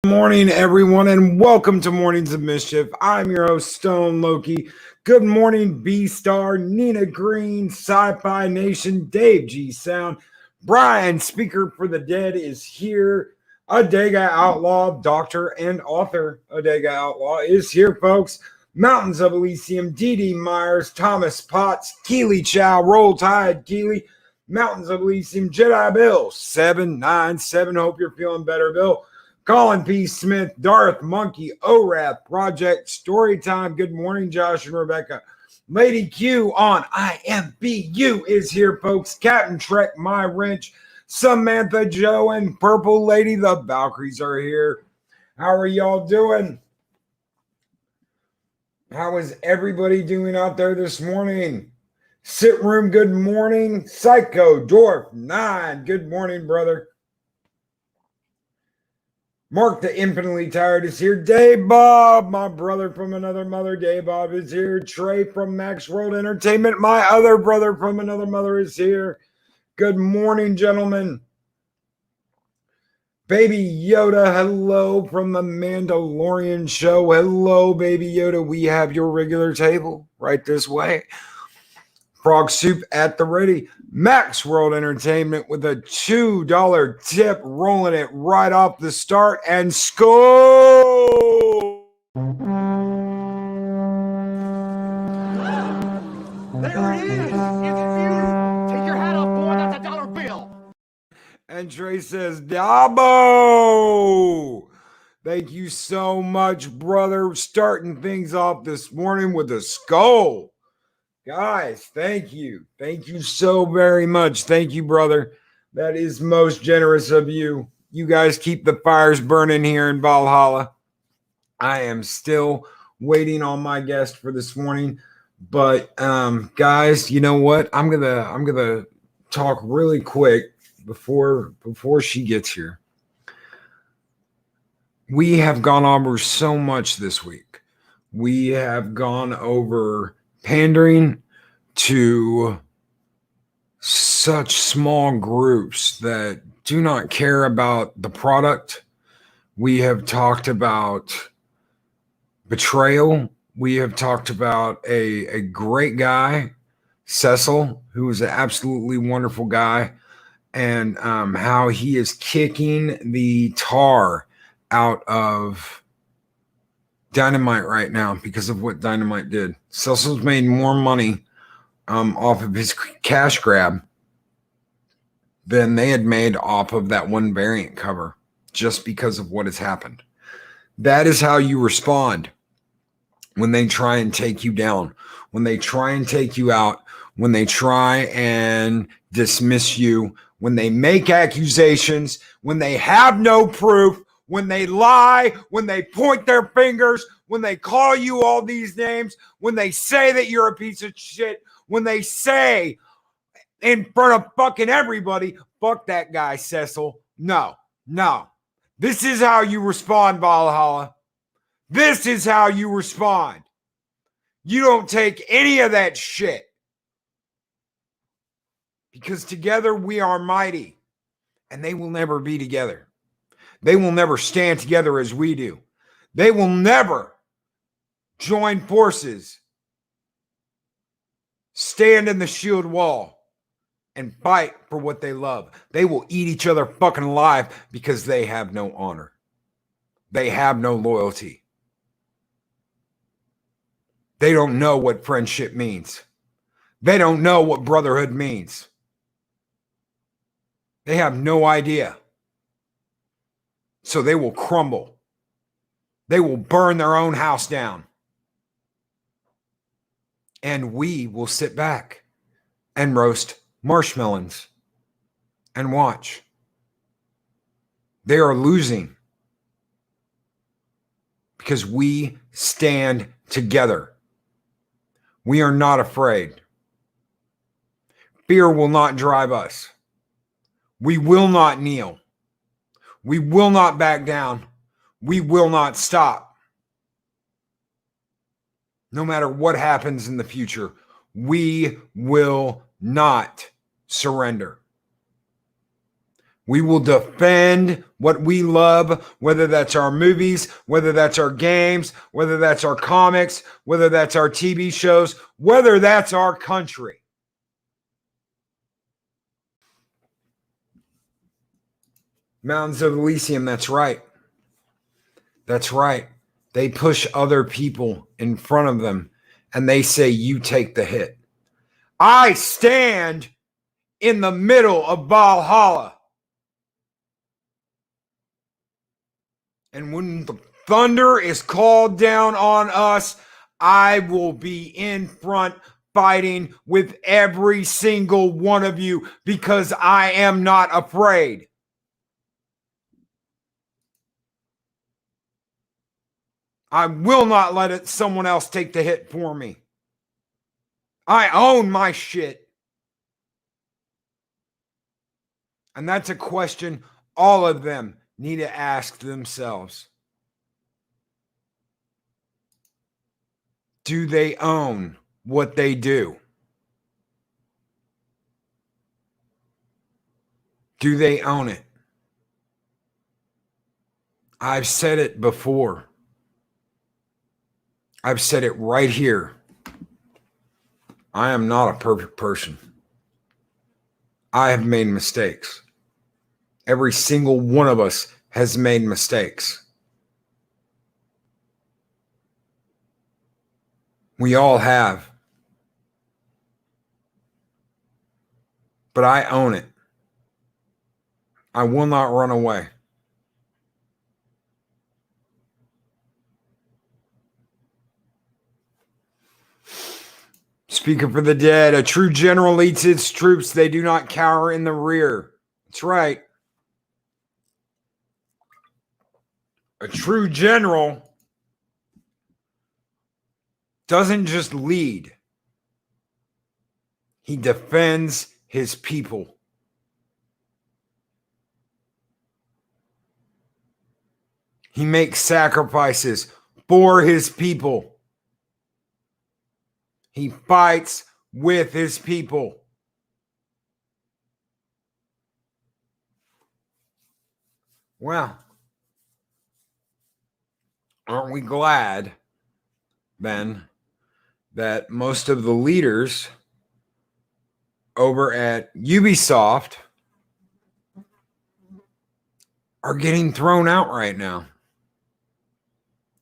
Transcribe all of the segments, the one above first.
Morning, everyone, and welcome to Mornings of Mischief. I'm your host, Stone Loki. Good morning, B Star, Nina Green, Sci-Fi Nation, Dave G Sound, Brian, Speaker for the Dead, is here. Adega Outlaw, doctor and author. Adega Outlaw is here, folks. Mountains of Elysium, D.D. Myers, Thomas Potts, Keely Chow, Roll Tide, Keely. Mountains of Elysium, Jedi Bill, 797. Hope you're feeling better, Bill. Colin P. Smith, Darth Monkey, ORAP, Project Storytime. Good morning, Josh and Rebecca. Lady Q on IMBU is here, folks. Captain Trek, My Wrench, Samantha Joe, and Purple Lady. The Valkyries are here. How are y'all doing? How is everybody doing out there this morning? Sit Room, good morning. Psycho Dwarf 9, good morning, brother. Mark the Infinitely Tired is here. Dave Bob, my brother from another mother. Dave Bob is here. Trey from Max World Entertainment, my other brother from another mother, is here. Good morning, gentlemen. Baby Yoda, hello from the Mandalorian show. Hello, Baby Yoda. We have your regular table right this way. Frog Soup at the ready. Max World Entertainment with a $2 tip, rolling it right off the start, and score! There it is! Take your hat off, boy. That's a dollar bill. And Trey says, Dabo! Thank you so much, brother. Starting things off this morning with a skull. Guys, thank you. Thank you so very much. Thank you, brother. That is most generous of you. You guys keep the fires burning here in Valhalla. I am still waiting on my guest for this morning. But guys, you know what? I'm gonna talk really quick before she gets here. We have gone over so much this week. We have gone over pandering to such small groups that do not care about the product. We have talked about betrayal. We have talked about a great guy, Cecil, who is an absolutely wonderful guy, and how he is kicking the tar out of Dynamite right now because of what Dynamite did. Cecil's made more money off of his cash grab than they had made off of that one variant cover just because of what has happened. That is how you respond when they try and take you down, when they try and take you out, when they try and dismiss you, when they make accusations, when they have no proof, when they lie, when they point their fingers, when they call you all these names, when they say that you're a piece of shit, when they say in front of fucking everybody, fuck that guy, Cecil. No. This is how you respond, Valhalla. This is how you respond. You don't take any of that shit. Because together we are mighty. And they will never be together. They will never stand together as we do. They will never join forces, stand in the shield wall, and fight for what they love. They will eat each other fucking alive because they have no honor. They have no loyalty. They don't know what friendship means. They don't know what brotherhood means. They have no idea. So they will crumble. They will burn their own house down. And we will sit back and roast marshmallows and watch. They are losing because we stand together. We are not afraid. Fear will not drive us. We will not kneel. We will not back down. We will not stop. No matter what happens in the future, we will not surrender. We will defend what we love, whether that's our movies, whether that's our games, whether that's our comics, whether that's our TV shows, whether that's our country. Mountains of Elysium, that's right. That's right. They push other people in front of them and they say, you take the hit. I stand in the middle of Valhalla. And when the thunder is called down on us, I will be in front fighting with every single one of you because I am not afraid. I will not let someone else take the hit for me. I own my shit. And that's a question all of them need to ask themselves. Do they own what they do? Do they own it? I've said it before. I've said it right here. I am not a perfect person. I have made mistakes. Every single one of us has made mistakes. We all have. But I own it. I will not run away. Speaker for the dead, a true general leads his troops. They do not cower in the rear. That's right. A true general doesn't just lead. He defends his people. He makes sacrifices for his people. He fights with his people. Well, aren't we glad then that most of the leaders over at Ubisoft are getting thrown out right now?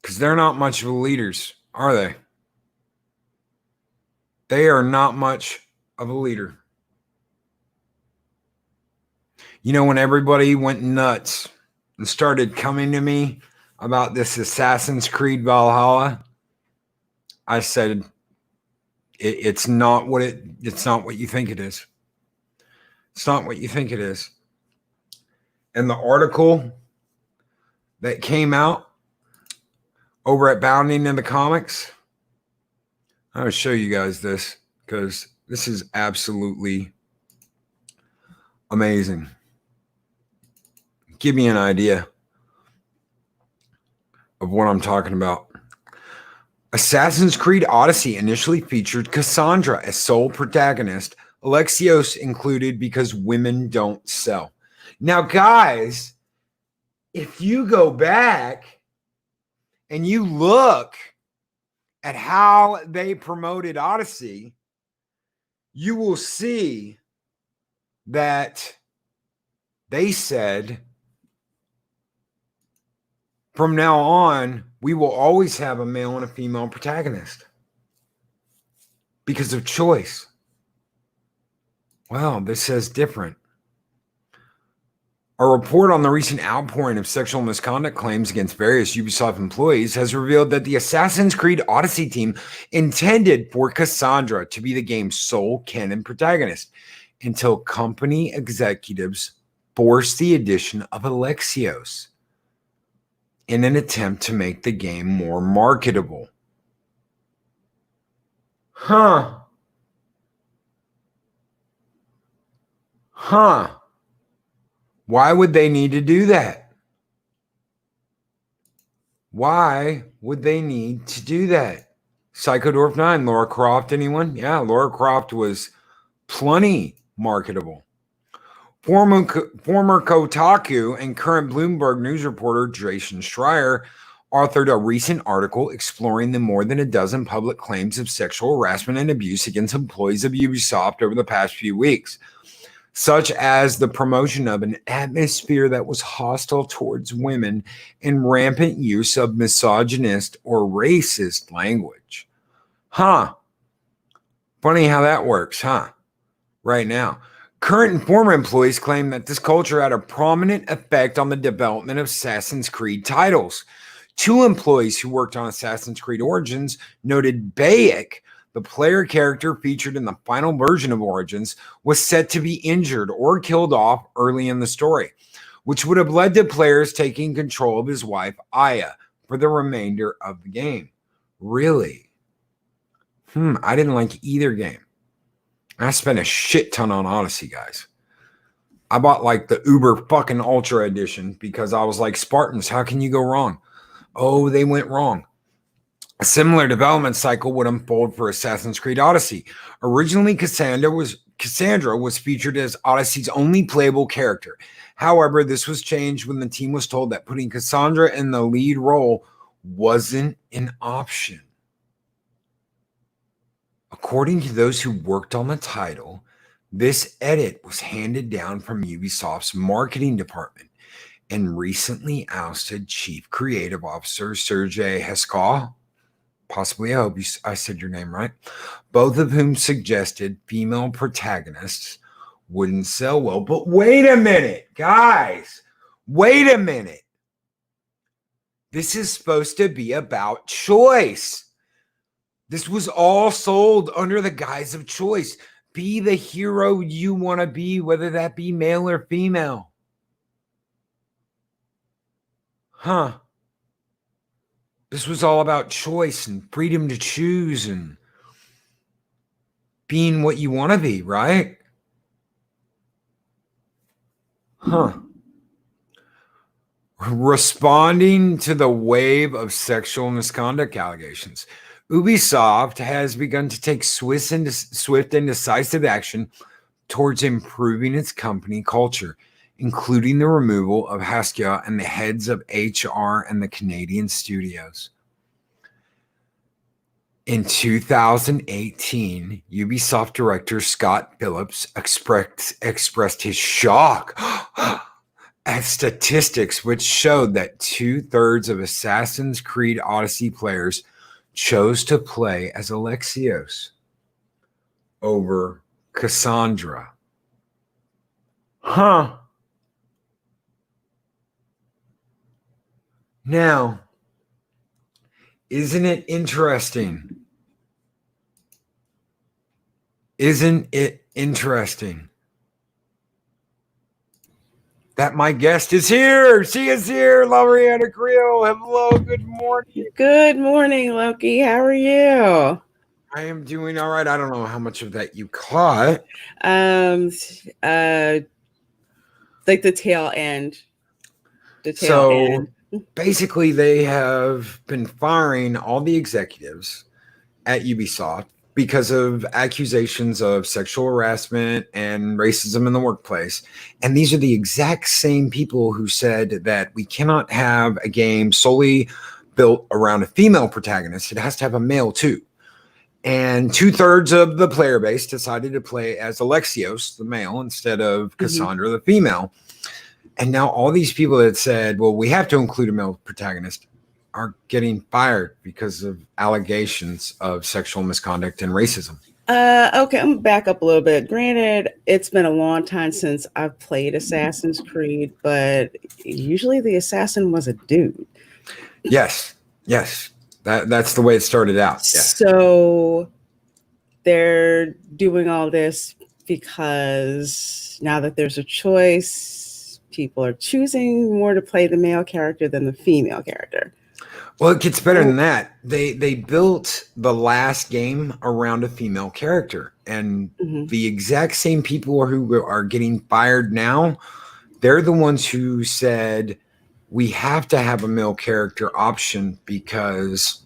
Because they're not much of the leaders, are they? They are not much of a leader. You know, when everybody went nuts and started coming to me about this Assassin's Creed Valhalla, I said, it's not what you think it is. It's not what you think it is. And the article that came out over at Bounding in the Comics, I'm going to show you guys this because this is absolutely amazing. Give me an idea of what I'm talking about. Assassin's Creed Odyssey initially featured Cassandra as sole protagonist, Alexios included because women don't sell. Now, guys, if you go back and you look at how they promoted Odyssey, you will see that they said, from now on, we will always have a male and a female protagonist because of choice. Wow, this says different. A report on the recent outpouring of sexual misconduct claims against various Ubisoft employees has revealed that the Assassin's Creed Odyssey team intended for Cassandra to be the game's sole canon protagonist until company executives forced the addition of Alexios in an attempt to make the game more marketable. Huh. Why would they need to do that? Why would they need to do that? Psychodorf 9, Lara Croft, anyone? Yeah, Lara Croft was plenty marketable. Former Kotaku and current Bloomberg News reporter Jason Schreier authored a recent article exploring the more than a dozen public claims of sexual harassment and abuse against employees of Ubisoft over the past few weeks, such as the promotion of an atmosphere that was hostile towards women and rampant use of misogynist or racist language. Huh. Funny how that works, huh? Right now. Current and former employees claim that this culture had a prominent effect on the development of Assassin's Creed titles. 2 employees who worked on Assassin's Creed Origins noted Bayek, the player character featured in the final version of Origins, was set to be injured or killed off early in the story, which would have led to players taking control of his wife, Aya, for the remainder of the game. Really? I didn't like either game. I spent a shit ton on Odyssey, guys. I bought like the Uber fucking Ultra Edition because I was like, Spartans, how can you go wrong? Oh, they went wrong. A similar development cycle would unfold for Assassin's Creed Odyssey. Originally, Cassandra was featured as Odyssey's only playable character. However, this was changed when the team was told that putting Cassandra in the lead role wasn't an option. According to those who worked on the title, this edit was handed down from Ubisoft's marketing department and recently ousted Chief Creative Officer Sergei Heskov, possibly, I hope I said your name right, both of whom suggested female protagonists wouldn't sell well. But wait a minute, guys, wait a minute. This is supposed to be about choice. This was all sold under the guise of choice. Be the hero you want to be, whether that be male or female. Huh. This was all about choice and freedom to choose and being what you want to be, right? Huh. Responding to the wave of sexual misconduct allegations, Ubisoft has begun to take swift and decisive action towards improving its company culture, including the removal of Haskell and the heads of HR and the Canadian studios. In 2018, Ubisoft director Scott Phillips expressed his shock at statistics which showed that 2/3 of Assassin's Creed Odyssey players chose to play as Alexios over Cassandra. Huh. Now, isn't it interesting? Isn't it interesting that my guest is here? She is here, Reina Creole. Hello, good morning. Good morning, Loki. How are you? I am doing all right. I don't know how much of that you caught. Like the tail end. Basically, they have been firing all the executives at Ubisoft because of accusations of sexual harassment and racism in the workplace. And these are the exact same people who said that we cannot have a game solely built around a female protagonist. It has to have a male too. And 2/3 of the player base decided to play as Alexios, the male, instead of Cassandra, the female. And now all these people that said, well, we have to include a male protagonist are getting fired because of allegations of sexual misconduct and racism. Okay, I'm gonna back up a little bit. Granted, it's been a long time since I've played Assassin's Creed, but usually the assassin was a dude. Yes. That's the way it started out. Yes. So they're doing all this because now that there's a choice, people are choosing more to play the male character than the female character. Well, it gets better than that. They built the last game around a female character, and the exact same people who are getting fired now, they're the ones who said we have to have a male character option because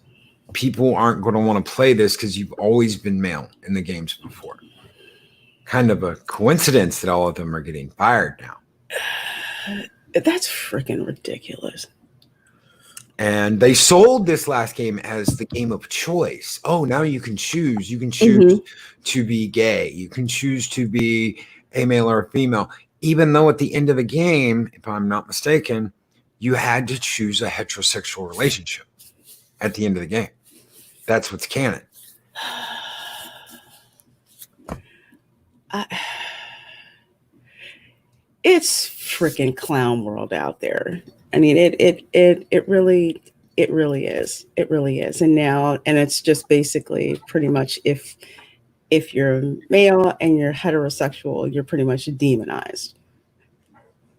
people aren't going to want to play this because you've always been male in the games before. kind of a coincidence that all of them are getting fired now. That's freaking ridiculous. And they sold this last game as the game of choice. Oh, now you can choose. You can choose to be gay. You can choose to be a male or a female. Even though at the end of the game, if I'm not mistaken, you had to choose a heterosexual relationship at the end of the game. That's what's canon. It's freaking clown world out there. I mean, it really is. It really is. And it's just basically pretty much if you're male and you're heterosexual, you're pretty much demonized.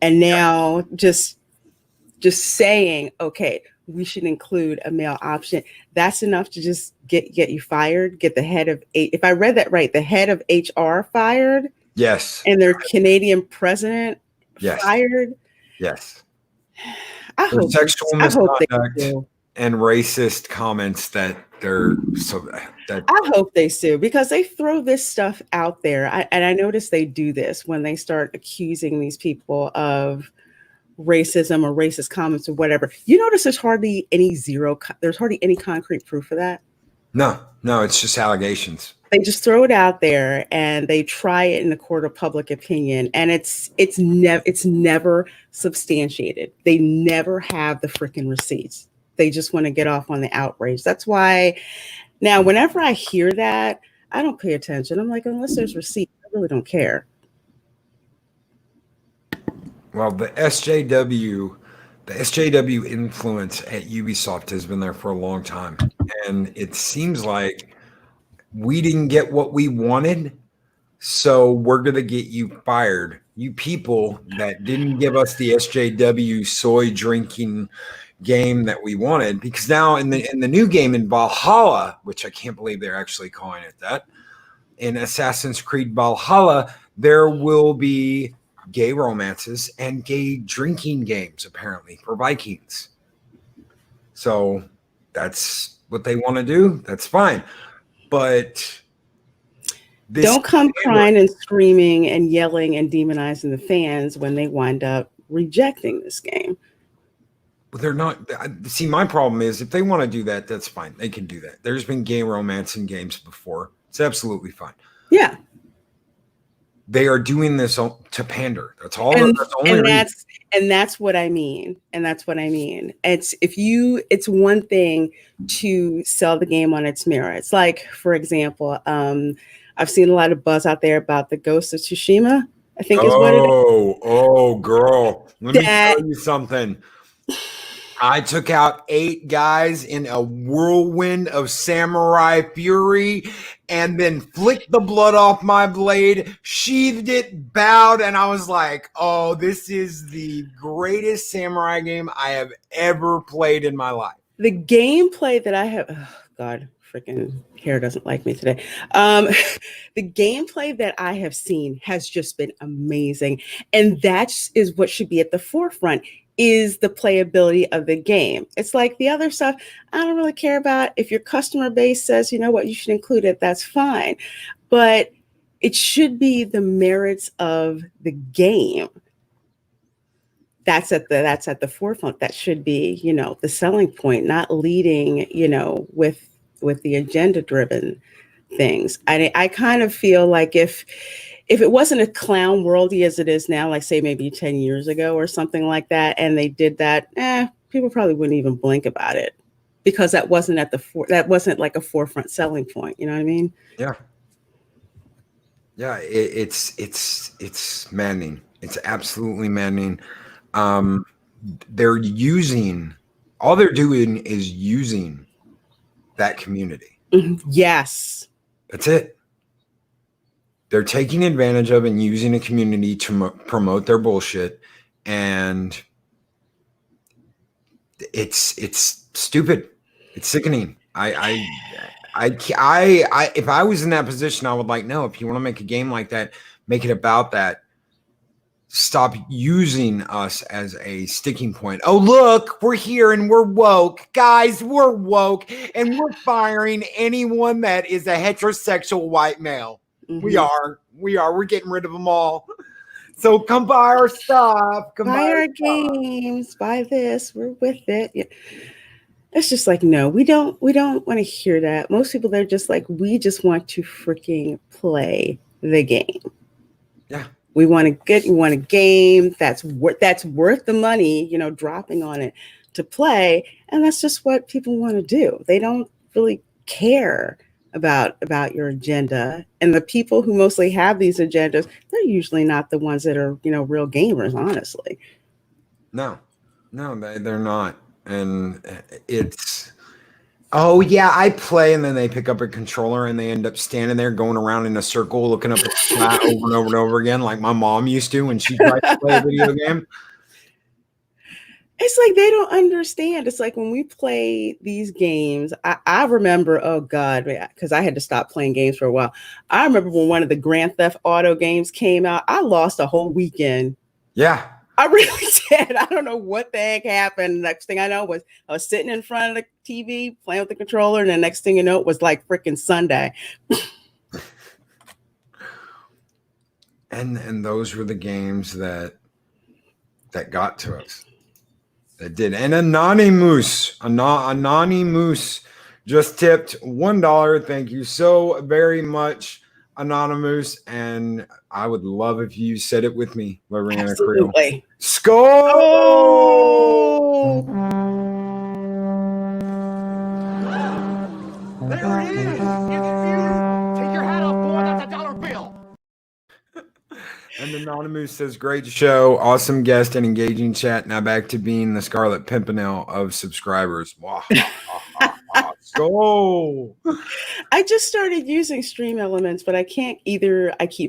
And now just saying, okay, we should include a male option. That's enough to just get you fired. Get the head of if I read that right, the head of HR fired. Yes. And their Canadian president fired. Yes. I hope sexual misconduct and racist comments that they're I hope they sue, because they throw this stuff out there. And I notice they do this when they start accusing these people of racism or racist comments or whatever. You notice there's hardly any concrete proof of that. No, it's just allegations. They just throw it out there and they try it in the court of public opinion, and it's never substantiated. They never have the freaking receipts. They just want to get off on the outrage. That's why now whenever I hear that, I don't pay attention. I'm like, unless there's receipts, I really don't care. Well, the SJW influence at Ubisoft has been there for a long time, and it seems like we didn't get what we wanted, so we're going to get you fired. You people that didn't give us the SJW soy drinking game that we wanted, because now in the new game in Valhalla, which I can't believe they're actually calling it that, in Assassin's Creed Valhalla, there will be gay romances and gay drinking games apparently for Vikings. So that's what they want to do. That's fine. But don't come crying and screaming and yelling and demonizing the fans when they wind up rejecting this game. But they're not. See, my problem is if they want to do that, that's fine. They can do that. There's been gay romance in games before. It's absolutely fine. Yeah. They are doing this to pander. That's all. That's what I mean. And that's what I mean. It's one thing to sell the game on its merits. Like, for example, I've seen a lot of buzz out there about the Ghost of Tsushima, I think is what it is. Oh, girl. Let me tell you something. I took out 8 guys in a whirlwind of samurai fury and then flicked the blood off my blade, sheathed it, bowed, and I was like, oh, this is the greatest samurai game I have ever played in my life. The gameplay that I have, oh God, freaking hair doesn't like me today. The gameplay that I have seen has just been amazing. And that is what should be at the forefront, is the playability of the game. It's like the other stuff I don't really care about. If your customer base says, you know what, you should include it, that's fine. But it should be the merits of the game. That's at the forefront. That should be, the selling point, not leading, with the agenda-driven things. I kind of feel like if it wasn't a clown worldy as it is now, like say maybe 10 years ago or something like that, and they did that, people probably wouldn't even blink about it, because that wasn't that wasn't like a forefront selling point. You know what I mean? Yeah. Yeah, it's maddening. It's absolutely maddening. All they're doing is using that community. Yes. That's it. They're taking advantage of and using a community to promote their bullshit, and it's stupid. It's sickening. If I was in that position, I would like, no, if you want to make a game like that, make it about that. Stop using us as a sticking point. Oh, look, we're here and we're woke. Guys, we're woke and we're firing anyone that is a heterosexual white male. We are. We're getting rid of them all. So come buy our stuff. Come Buy our stuff. games, buy this, we're with it. Yeah. It's just like, no, we don't want to hear that. Most people, they're just like, we just want to freaking play the game. Yeah. We want a game that's worth the money, dropping on it to play. And that's just what people want to do. They don't really care about your agenda. And the people who mostly have these agendas, they're usually not the ones that are, real gamers, honestly. No, they're not. And it's, oh yeah, I play, and then they pick up a controller and they end up standing there going around in a circle looking up at the flat over and over and over again, like my mom used to when she tried to play a video game. It's like they don't understand. It's like when we play these games, I remember, oh God, because I had to stop playing games for a while. I remember when one of the Grand Theft Auto games came out, I lost a whole weekend. Yeah. I really did. I don't know what the heck happened. Next thing I know was I was sitting in front of the TV playing with the controller, and the next thing you know, it was like freaking Sunday. And those were the games that got to us. That did. And Anonymous just tipped $1. Thank you so very much, Anonymous. And I would love if you said it with me, Reina Creole. Skull! Oh! There it is. Take your hat off, boy. That's a dollar bill. And Anonymous says, great show, awesome guest, and engaging chat. Now back to being the Scarlet Pimpernel of subscribers. Wow. Skull! I just started using Stream Elements, but I keep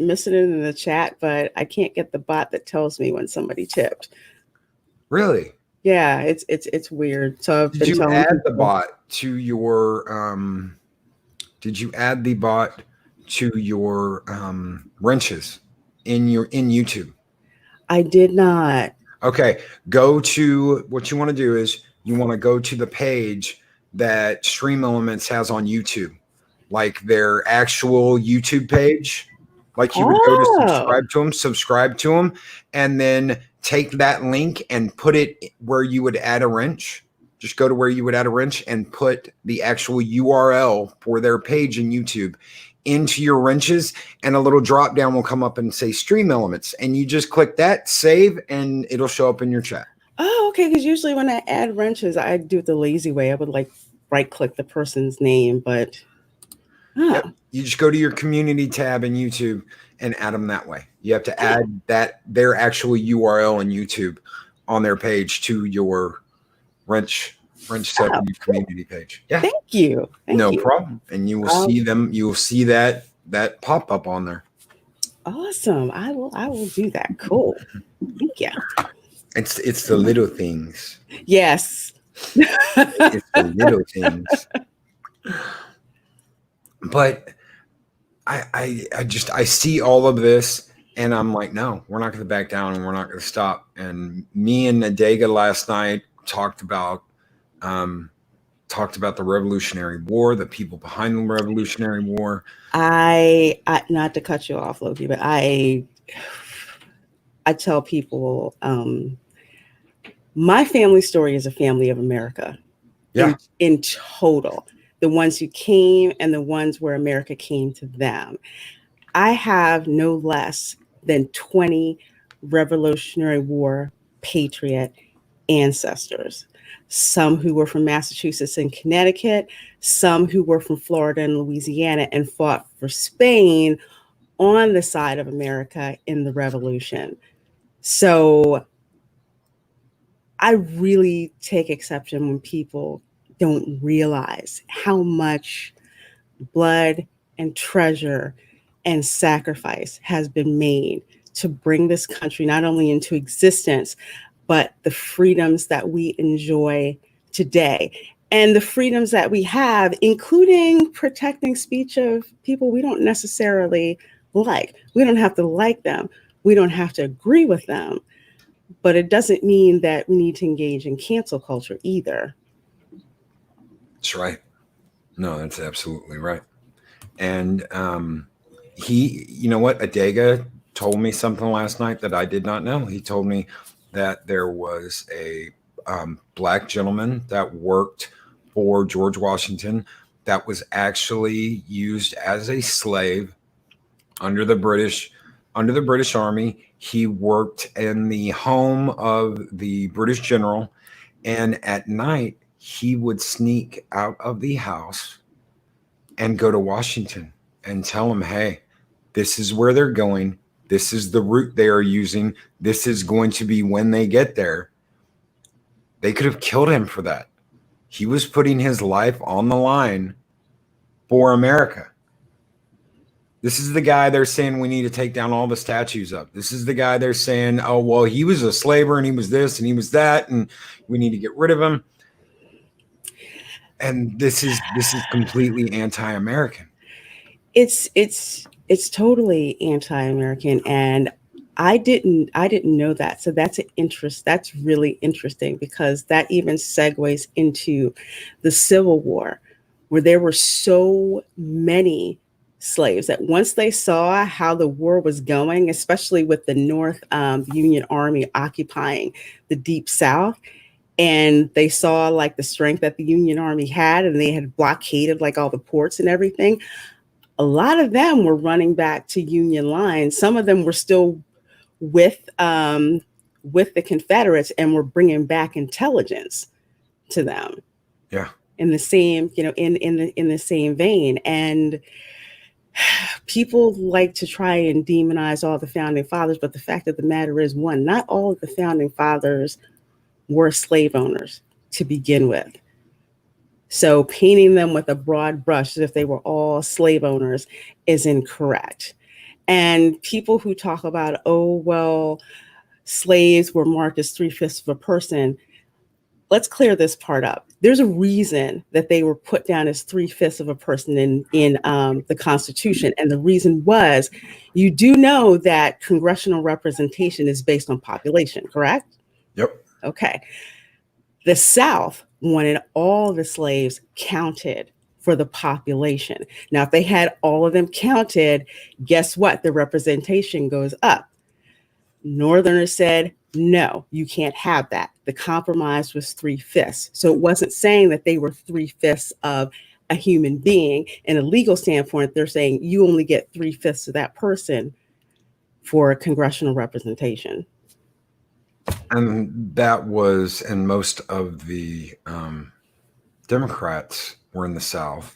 missing it in the chat, but I can't get the bot that tells me when somebody tipped. Really? Yeah, it's weird. So I've Did been you telling add people. the bot to your did you add the bot to your wrenches in YouTube? I did not. Okay, go to what you want to do is you want to go to the page that Stream Elements has on YouTube, like their actual YouTube page. Like you would go to subscribe to them, and then take that link and put it where you would add a wrench. Just go to where you would add a wrench and put the actual URL for their page in YouTube into your wrenches, and a little drop down will come up and say Stream Elements, and you just click that, save, and it'll show up in your chat. Oh, okay. Because usually when I add wrenches, I do it the lazy way. I would like right click the person's name, but Yep. You just go to your community tab in YouTube and add them that way. You have to add their actual URL in YouTube on their page to your wrench set community page. Yeah. Thank you. No problem. And you will see them. You will see that pop up on there. Awesome. I will do that. Cool. Thank you. It's the little things. Yes. It's the little things. But I see all of this, and I'm like, no, we're not going to back down, and we're not going to stop. And me and Nadega last night talked about the Revolutionary War, the people behind the Revolutionary War. I not to cut you off, Loki, but I tell people my family story is a family of America. Yeah. In total. The ones who came and the ones where America came to them. I have no less than 20 Revolutionary War patriot ancestors. Some who were from Massachusetts and Connecticut, some who were from Florida and Louisiana and fought for Spain on the side of America in the Revolution. So I really take exception when people don't realize how much blood and treasure and sacrifice has been made to bring this country not only into existence, but the freedoms that we enjoy today and the freedoms that we have, including protecting speech of people we don't necessarily like. We don't have to like them. We don't have to agree with them, but it doesn't mean that we need to engage in cancel culture either. That's right. No, that's absolutely right. And You know what? Adega told me something last night that I did not know. He told me that there was a black gentleman that worked for George Washington that was actually used as a slave under the British Army. He worked in the home of the British general, and at night he would sneak out of the house and go to Washington and tell him, hey, this is where they're going. This is the route they are using. This is going to be when they get there. They could have killed him for that. He was putting his life on the line for America. This is the guy they're saying we need to take down all the statues of. This is the guy they're saying, oh, well, he was a slaver and he was this and he was that, and we need to get rid of him. And this is completely anti-American. It's totally anti-American, and I didn't know that. So that's that's really interesting, because that even segues into the Civil War, where there were so many slaves that once they saw how the war was going, especially with the North Union Army occupying the Deep South, and they saw like the strength that the Union Army had, and they had blockaded like all the ports and everything, a lot of them were running back to Union lines. Some of them were still with the Confederates and were bringing back intelligence to them. Yeah. In the same, in the same vein. And people like to try and demonize all the founding fathers, but the fact of the matter is, one, not all of the founding fathers were slave owners to begin with. So painting them with a broad brush as if they were all slave owners is incorrect. And people who talk about, oh, well, slaves were marked as 3/5 of a person, let's clear this part up. There's a reason that they were put down as 3/5 of a person in the Constitution. And the reason was, you do know that congressional representation is based on population, correct? Yep. Okay. The South wanted all the slaves counted for the population. Now, if they had all of them counted, guess what? The representation goes up. Northerners said, no, you can't have that. The compromise was 3/5. So it wasn't saying that they were 3/5 of a human being. In a legal standpoint, they're saying you only get 3/5 of that person for congressional representation. And that was, and most of the Democrats were in the South.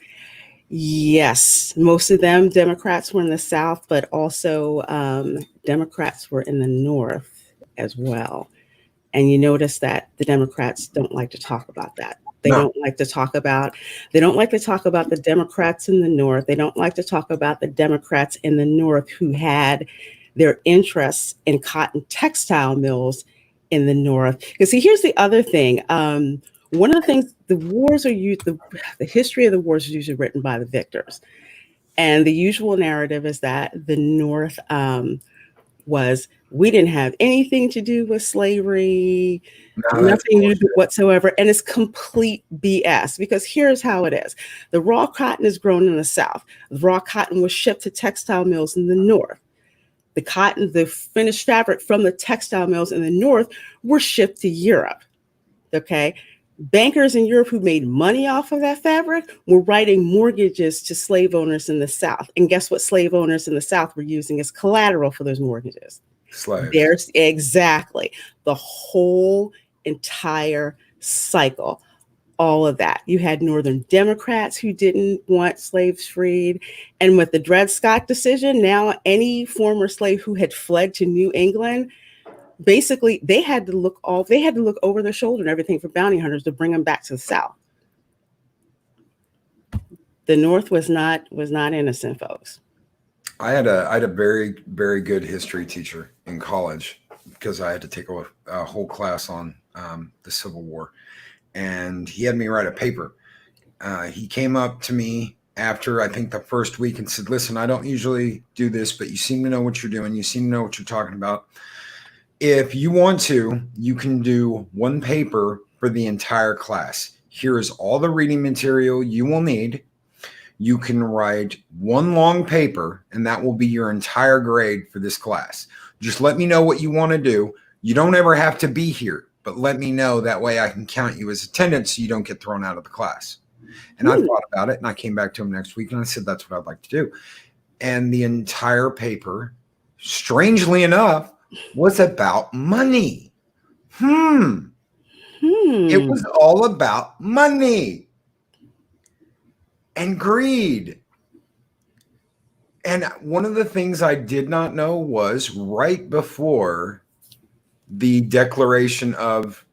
Yes, most of them Democrats were in the South, but also Democrats were in the North as well. And you notice that the Democrats don't like to talk about that. They don't like to talk about the Democrats in the North. They don't like to talk about the Democrats in the North who had their interests in cotton textile mills in the North. Because see, here's the other thing. One of the things, the wars are used, the history of the wars is usually written by the victors. And the usual narrative is that the North we didn't have anything to do with slavery, nothing to do whatsoever. And it's complete BS, because here's how it is. The raw cotton is grown in the South. The raw cotton was shipped to textile mills in the North. The cotton, the finished fabric from the textile mills in the North were shipped to Europe. Okay. Bankers in Europe who made money off of that fabric were writing mortgages to slave owners in the South. And guess what slave owners in the South were using as collateral for those mortgages? Slaves. There's exactly the whole entire cycle. All of that. You had Northern Democrats who didn't want slaves freed. And with the Dred Scott decision, now any former slave who had fled to New England, basically they had to look over their shoulder and everything for bounty hunters to bring them back to the South. The North was not innocent, folks. I had a very, very good history teacher in college, because I had to take a whole class on the Civil War, and he had me write a paper. He came up to me after, I think, the first week and said, listen, I don't usually do this, but you seem to know what you're doing. You seem to know what you're talking about. If you want to, you can do one paper for the entire class. Here is all the reading material you will need. you can write one long paper, and that will be your entire grade for this class. Just let me know what you want to do. You don't ever have to be here, but let me know. That way I can count you as attendance so you don't get thrown out of the class. And I thought about it, and I came back to him next week, and I said, that's what I'd like to do. And the entire paper, strangely enough, was about money. It was all about money and greed. And one of the things I did not know was right before the declaration of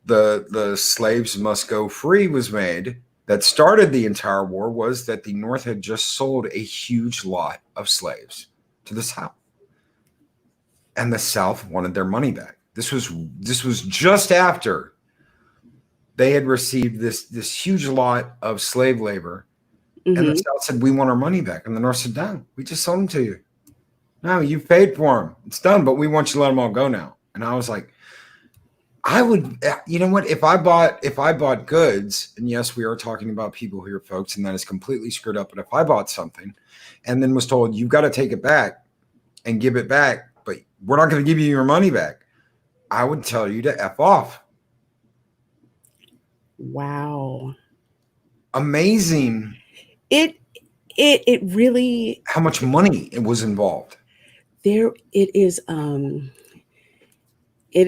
the slaves must go free was made, that started the entire war, was that the North had just sold a huge lot of slaves to the South. And the South wanted their money back. This was just after they had received this huge lot of slave labor. And the South said, we want our money back. And the North said, no, we just sold them to you. No, you've paid for them. It's done, but we want you to let them all go now. And I was like, I would, you know what? If I bought goods, and yes, we are talking about people here, folks, and that is completely screwed up. But if I bought something and then was told, you've got to take it back and give it back, but we're not going to give you your money back, I would tell you to F off. Wow. Amazing. It really, how much money it was involved. It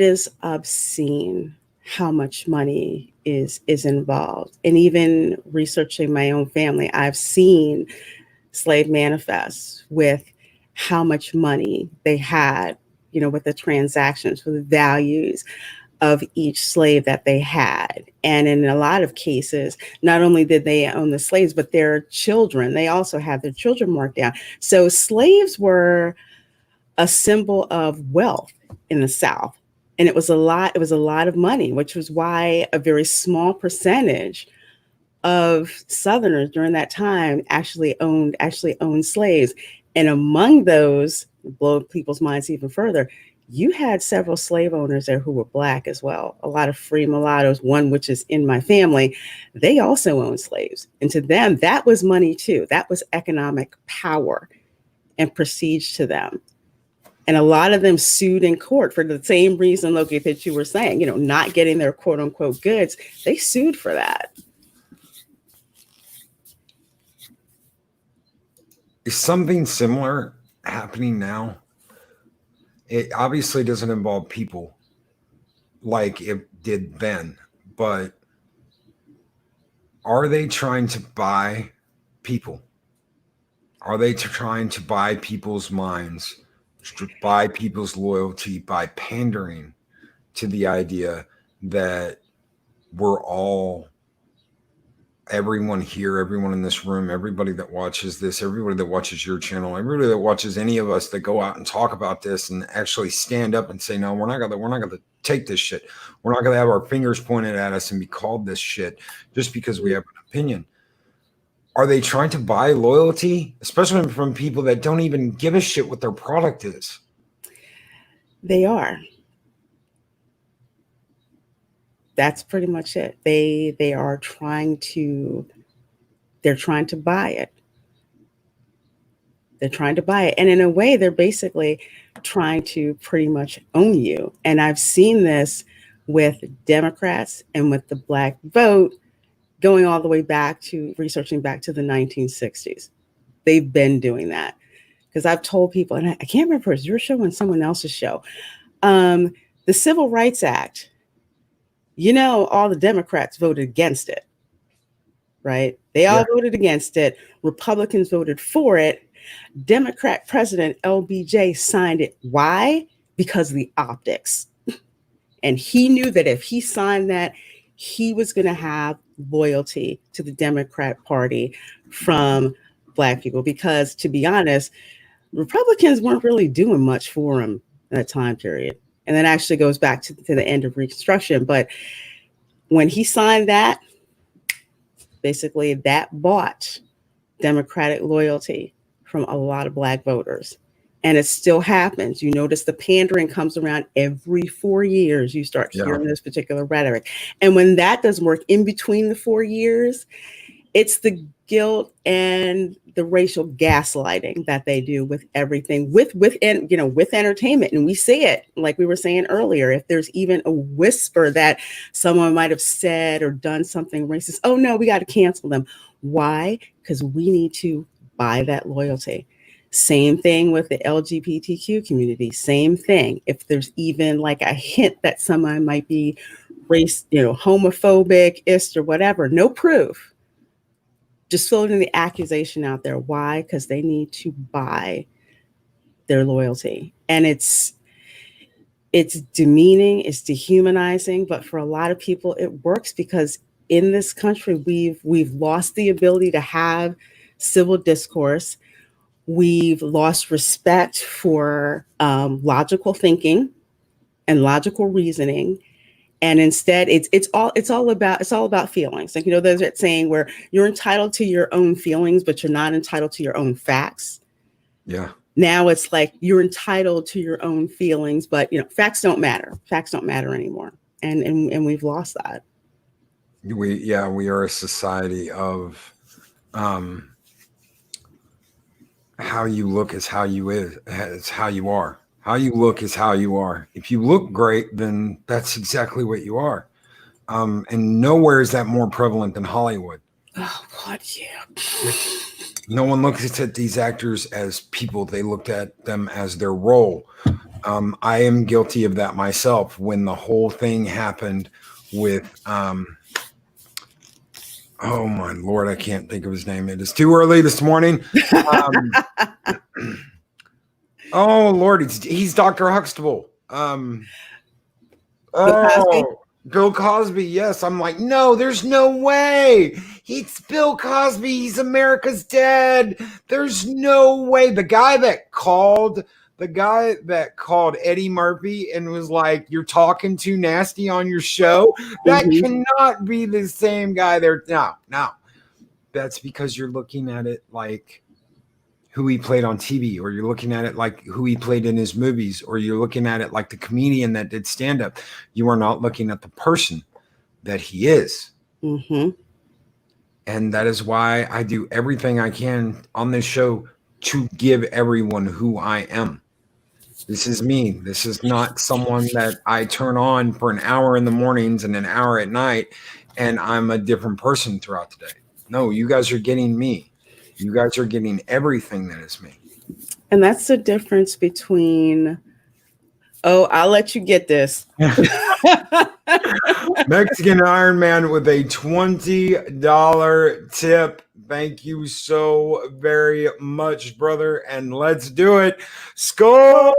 is obscene how much money is involved. And even researching my own family, I've seen slave manifests with how much money they had, with the transactions, with the values of each slave that they had. And in a lot of cases, not only did they own the slaves, but their children, they also had their children marked down. So slaves were a symbol of wealth in the South. And it was a lot of money, which was why a very small percentage of Southerners during that time actually owned slaves. And among those, blow people's minds even further, you had several slave owners there who were Black as well. A lot of free mulattoes, one which is in my family, they also owned slaves. And to them, that was money too. That was economic power and prestige to them. And a lot of them sued in court for the same reason, Loki, that you were saying, not getting their quote unquote goods. They sued for that. Is something similar happening now? It obviously doesn't involve people like it did then, but are they trying to buy people? Are they trying to buy people's minds, buy people's loyalty by pandering to the idea that we're all, everyone here, everyone in this room, everybody that watches this, everybody that watches your channel, everybody that watches any of us that go out and talk about this and actually stand up and say, no, we're not gonna take this shit. We're not gonna have our fingers pointed at us and be called this shit just because we have an opinion. Are they trying to buy loyalty, especially from people that don't even give a shit what their product is? They are. That's pretty much it. They are trying to buy it. They're trying to buy it. And in a way, they're basically trying to pretty much own you. And I've seen this with Democrats and with the Black vote going all the way back to researching back to the 1960s. They've been doing that. Because I've told people, and I can't remember if it was your show or someone else's show, the Civil Rights Act, all the Democrats voted against it, right? They all voted against it. Republicans voted for it. Democrat President LBJ signed it. Why? Because of the optics. And he knew that if he signed that, he was going to have loyalty to the Democrat Party from Black people. Because to be honest, Republicans weren't really doing much for him in that time period. And that actually goes back to the end of Reconstruction. But when he signed that, basically that bought Democratic loyalty from a lot of Black voters. And it still happens. You notice the pandering comes around every 4 years. You start hearing this particular rhetoric. And when that doesn't work in between the 4 years, it's the guilt and the racial gaslighting that they do with everything with entertainment. And we see it, like we were saying earlier, if there's even a whisper that someone might have said or done something racist, oh no, we got to cancel them. Why? Because we need to buy that loyalty. Same thing with the LGBTQ community. Same thing. If there's even like a hint that someone might be homophobic, ist, or whatever, no proof, just floating the accusation out there. Why? Because they need to buy their loyalty. And it's demeaning, it's dehumanizing, but for a lot of people it works because in this country we've lost the ability to have civil discourse. We've lost respect for logical thinking and logical reasoning. And instead, it's all about feelings. Like, there's that saying where you're entitled to your own feelings, but you're not entitled to your own facts. Yeah. Now it's like you're entitled to your own feelings, but facts don't matter. Facts don't matter anymore, and we've lost that. We are a society of how you look is how you is. It's how you are. How you look is how you are. If you look great, then that's exactly what you are. And nowhere is that more prevalent than Hollywood. Oh, God, yeah. No one looks at these actors as people. They looked at them as their role. I am guilty of that myself. When the whole thing happened with, oh my Lord, I can't think of his name. It is too early this morning. Oh Lord, he's Dr. Huxtable. Bill Cosby. Yes, I'm like, no, there's no way. It's Bill Cosby. He's America's dad. There's no way. The guy that called Eddie Murphy and was like, "You're talking too nasty on your show." That cannot be the same guy there. No. That's because you're looking at it like who he played on TV, or you're looking at it like who he played in his movies, or you're looking at it like the comedian that did stand-up. You are not looking at the person that he is. Mm-hmm. And that is why I do everything I can on this show to give everyone who I am. This is me. This is not someone that I turn on for an hour in the mornings and an hour at night, and I'm a different person throughout the day. No, you guys are getting me. You guys are getting everything that is me. And that's the difference between, I'll let you get this. Mexican Iron Man with a $20 tip. Thank you so very much, brother. And let's do it. Skull!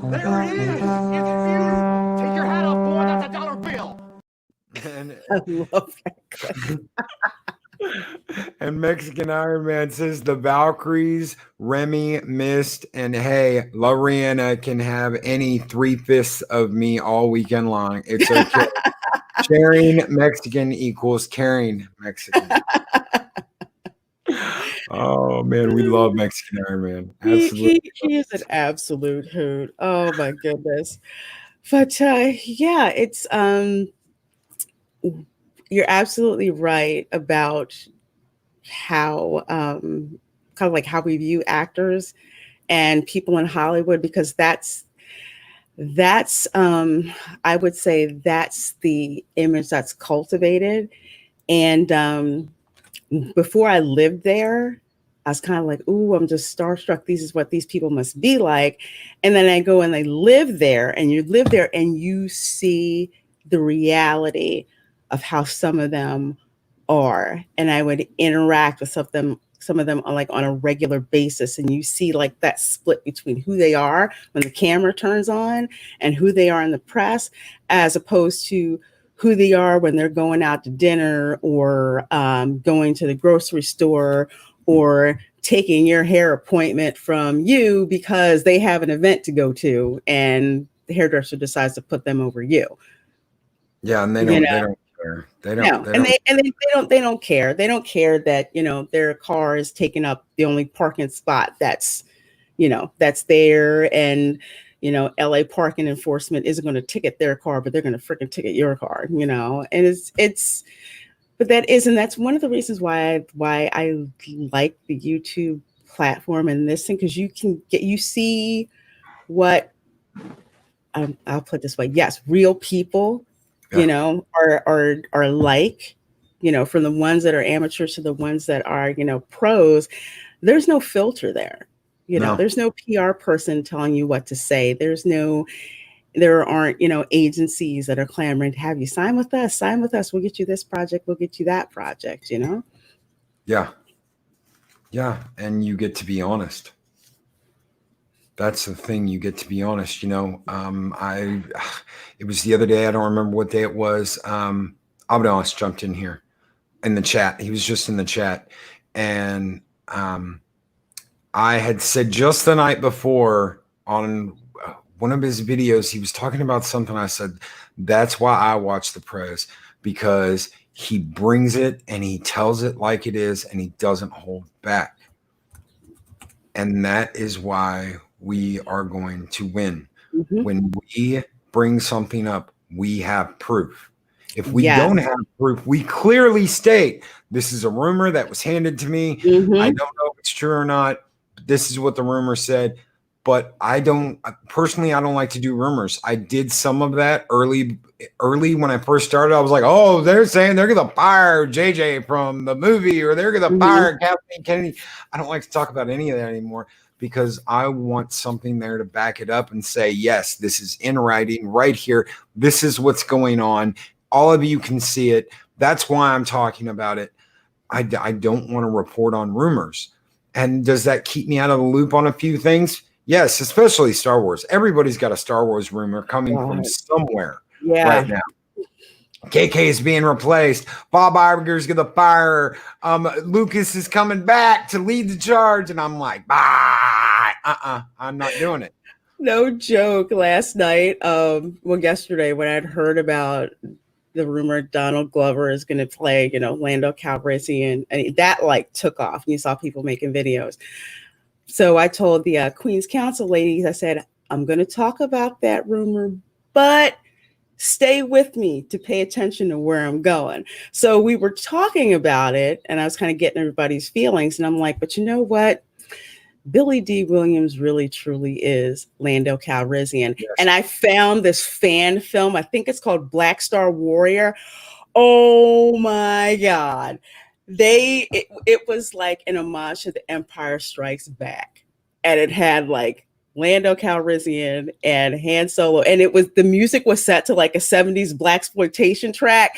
There it is. It's beautiful. Take your hat off, boy. That's a dollar bill. I love that clip. And Mexican Iron Man says the Valkyries, Remy, Mist, and hey, La Rihanna can have any 3/5 of me all weekend long. It's okay. Sharing Mexican equals caring Mexican. Oh man, we love Mexican Iron Man. Absolutely. He is an absolute hoot. Oh my goodness. But yeah, it's you're absolutely right about how kind of like how we view actors and people in Hollywood, because that's I would say that's the image that's cultivated. And before I lived there, I was kind of like, ooh, I'm just starstruck. This is what these people must be like. And then I go and I live there, and you live there and you see the reality of how some of them are. And I would interact with some of them on like on a regular basis. And you see like that split between who they are when the camera turns on and who they are in the press, as opposed to who they are when they're going out to dinner or going to the grocery store or taking your hair appointment from you because they have an event to go to and the hairdresser decides to put them over you. Yeah, and they don't care. They don't care. They don't care that, their car is taking up the only parking spot that's there. And, you know, LA parking enforcement isn't going to ticket their car, but they're going to freaking ticket your car, you know. And but that's one of the reasons why I like the YouTube platform and this thing, because you see what, I'll put it this way. Yes, real people, you Yeah. know, are like, you know, from the ones that are amateurs to the ones that are, you know, pros. There's no filter there. You know, No. there's no PR person telling you what to say. There aren't, you know, agencies that are clamoring to have you sign with us, sign with us. We'll get you this project. We'll get you that project, you know? Yeah. Yeah. And you get to be honest. That's the thing. You get to be honest. You know, it was the other day. I don't remember what day it was. I'll be honest, jumped in here in the chat. He was just in the chat. And I had said just the night before on one of his videos, he was talking about something. I said, that's why I watch the pros, because he brings it and he tells it like it is and he doesn't hold back. And that is why we are going to win. Mhm. When we bring something up, we have proof. If we Yes. don't have proof, we clearly state this is a rumor that was handed to me. Mhm. I don't know if it's true or not. This is what the rumor said. But I don't like to do rumors. I did some of that early when I first started. I was like, oh, they're saying they're going to fire JJ from the movie, or they're going to fire Kathleen Kennedy. I don't like to talk about any of that anymore, because I want something there to back it up and say, yes, this is in writing right here. This is what's going on. All of you can see it. That's why I'm talking about it. I don't want to report on rumors. And does that keep me out of the loop on a few things? Yes, especially Star Wars. Everybody's got a Star Wars rumor coming from somewhere right now. KK is being replaced. Bob Iger's going to fire. Lucas is coming back to lead the charge. And I'm like, bye. I'm not doing it. No joke. Last night, yesterday, when I'd heard about the rumor Donald Glover is going to play, you know, Lando Calrissian, and that like took off. And you saw people making videos. So I told the Queen's Council ladies, I said, I'm going to talk about that rumor, but stay with me to pay attention to where I'm going. So we were talking about it, and I was kind of getting everybody's feelings. And I'm like, but you know what? Billy D. Williams really truly is Lando Calrissian. Yes. And I found this fan film. I think it's called Black Star Warrior. Oh my God. It was like an homage to The Empire Strikes Back. And it had like Lando Calrissian and Han Solo. And the music was set to like a 70s blaxploitation track.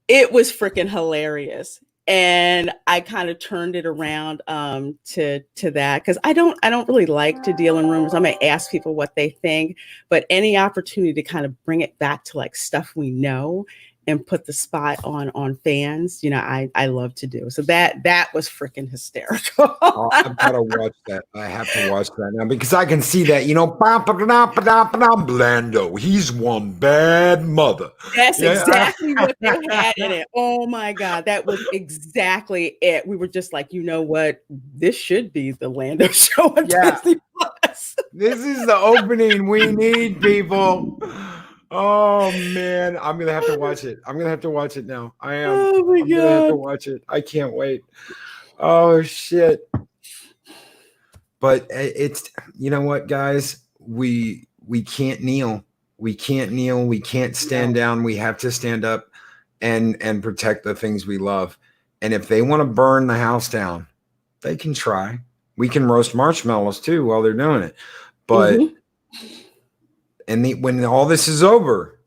It was freaking hilarious. And I kind of turned it around to that, because I don't really like to deal in rumors. I may ask people what they think, but any opportunity to kind of bring it back to like stuff we know and put the spot on fans, you know, I love to do. So that was freaking hysterical. Oh, I've got to watch that. I have to watch that now, because I can see that, you know, Lando, he's one bad mother. That's exactly what they had in it. Oh my God, that was exactly it. We were just like, you know what? This should be the Lando show on Disney Plus. This is the opening we need, people. Oh man, I'm gonna have to watch it. I'm gonna have to watch it now. I am. Oh my God. Gonna have to watch it. I can't wait. Oh shit. But it's, you know what, guys? We can't kneel. We can't kneel. We can't stand down. We have to stand up and protect the things we love. And if they want to burn the house down, they can try. We can roast marshmallows too while they're doing it. But and when all this is over,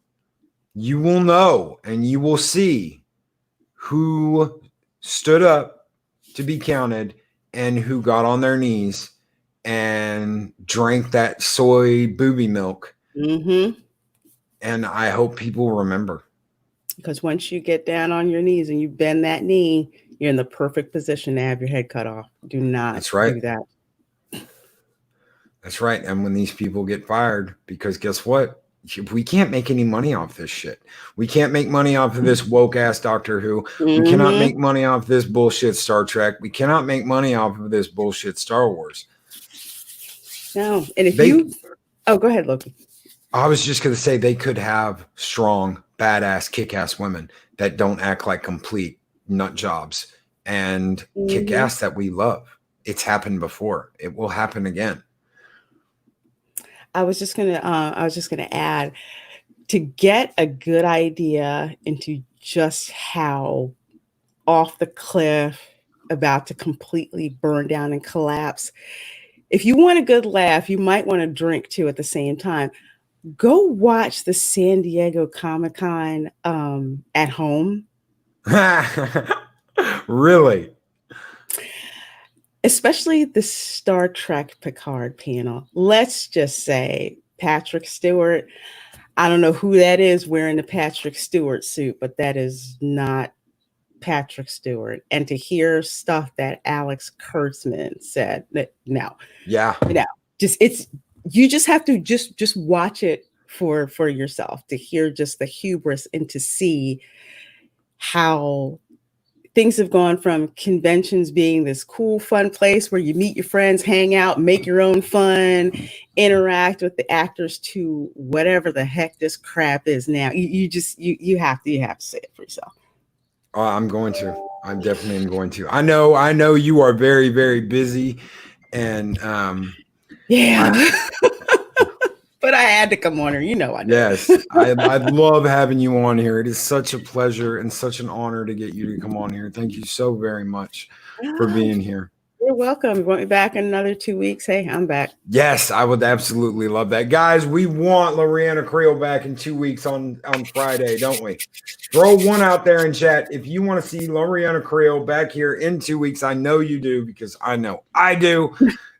you will know and you will see who stood up to be counted and who got on their knees and drank that soy booby milk. And I hope people remember. Because once you get down on your knees and you bend that knee, you're in the perfect position to have your head cut off. Do not do that. That's right. And when these people get fired, because guess what? We can't make any money off this shit. We can't make money off of this woke ass Doctor Who. We cannot make money off this bullshit Star Trek. We cannot make money off of this bullshit Star Wars. No. And if Oh, go ahead, Loki. I was just going to say they could have strong, badass, kick-ass women that don't act like complete nut jobs and kick ass that we love. It's happened before. It will happen again. I was just gonna add, to get a good idea into just how off the cliff, about to completely burn down and collapse. If you want a good laugh, you might want to drink too at the same time. Go watch the San Diego Comic-Con at home. Really? Especially the Star Trek Picard panel. Let's just say Patrick Stewart. I don't know who that is wearing the Patrick Stewart suit, but that is not Patrick Stewart. And to hear stuff that Alex Kurtzman said, no, you just have to just watch it for yourself, to hear just the hubris and to see how things have gone from conventions being this cool, fun place where you meet your friends, hang out, make your own fun, interact with the actors, to whatever the heck this crap is now. You have to see it for yourself. I'm going to. I'm definitely going to. I know you are very, very busy, and but I had to come on here. I know. Yes, I love having you on here. It is such a pleasure and such an honor to get you to come on here. Thank you so very much for being here. You're welcome. You want me back in another 2 weeks? Hey, I'm back. Yes, I would absolutely love that. Guys, we want Reina Creole back in 2 weeks on Friday, don't we? Throw one out there in chat if you want to see Reina Creole back here in 2 weeks. I know you do, because I know I do,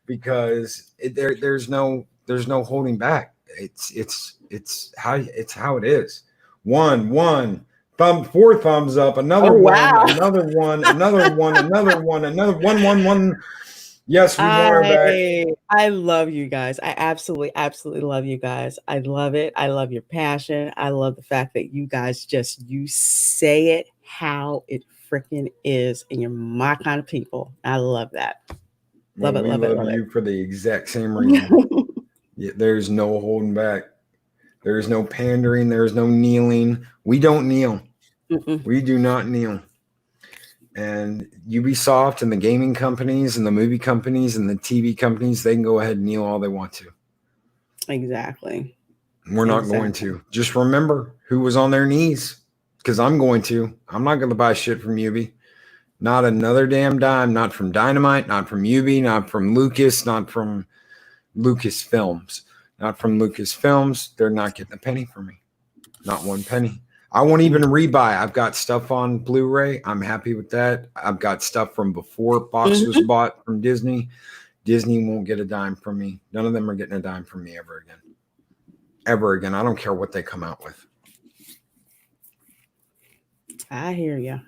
because there's no holding back. It's how it is. One thumb, 4 thumbs up, another one, another one, another one, another one. Yes, we want her back. I love you guys. I absolutely love you guys. I love it. I love your passion. I love the fact that you guys you say it how it freaking is, and you're my kind of people. I love that. Love it. Love you for the exact same reason. There's no holding back. There's no pandering. There's no kneeling. We don't kneel. We do not kneel. And Ubisoft and the gaming companies and the movie companies and the TV companies, they can go ahead and kneel all they want to. Exactly. We're not going to. Just remember who was on their knees, because I'm going to. I'm not going to buy shit from Ubi. Not another damn dime. Not from Dynamite. Not from Ubi. Not from Lucas. Not from Lucasfilms. Not from Lucasfilms. They're not getting a penny from me. Not one penny. I won't even rebuy. I've got stuff on Blu-ray. I'm happy with that. I've got stuff from before Box was bought from Disney. Disney won't get a dime from me. None of them are getting a dime from me ever again. Ever again. I don't care what they come out with. I hear you.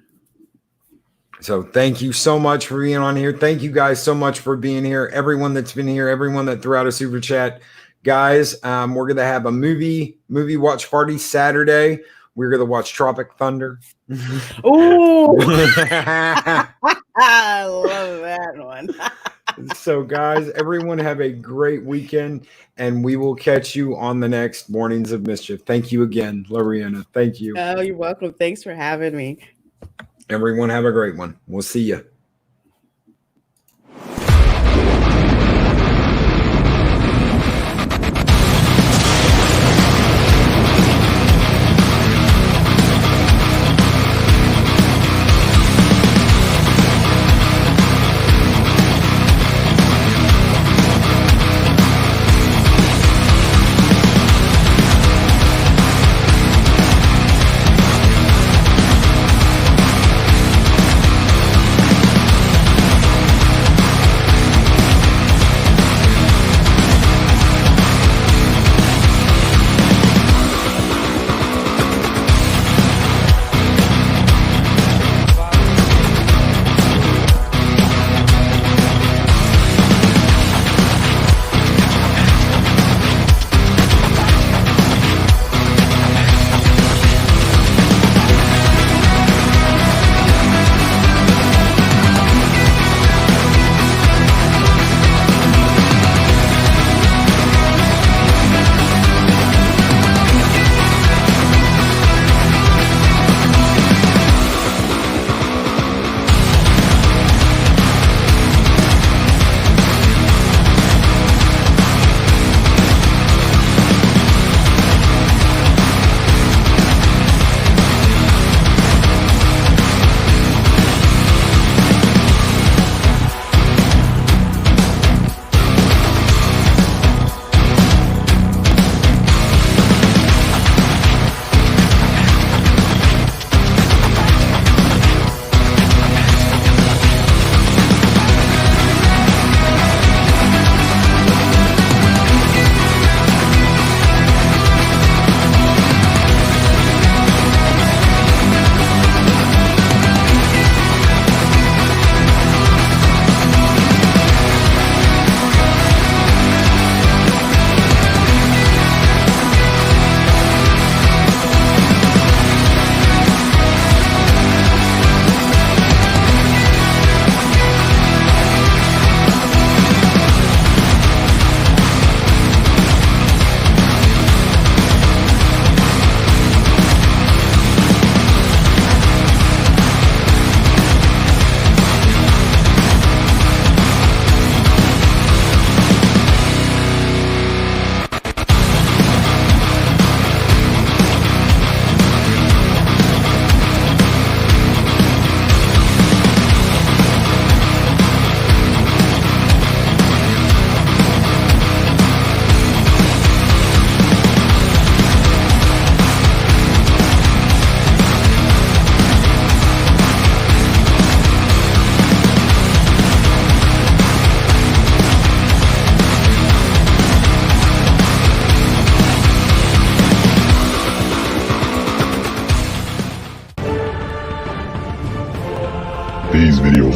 So thank you so much for being on here. Thank you guys so much for being here. Everyone that's been here, everyone that threw out a super chat. Guys, we're going to have a movie watch party Saturday. We're going to watch Tropic Thunder. Oh, I love that one. So guys, everyone have a great weekend, and we will catch you on the next Mornings of Mischief. Thank you again, Reina. Thank you. Oh, you're welcome. Thanks for having me. Everyone have a great one. We'll see you.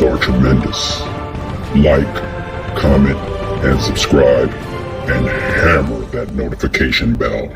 episodes are tremendous. Like, comment, and subscribe, and hammer that notification bell.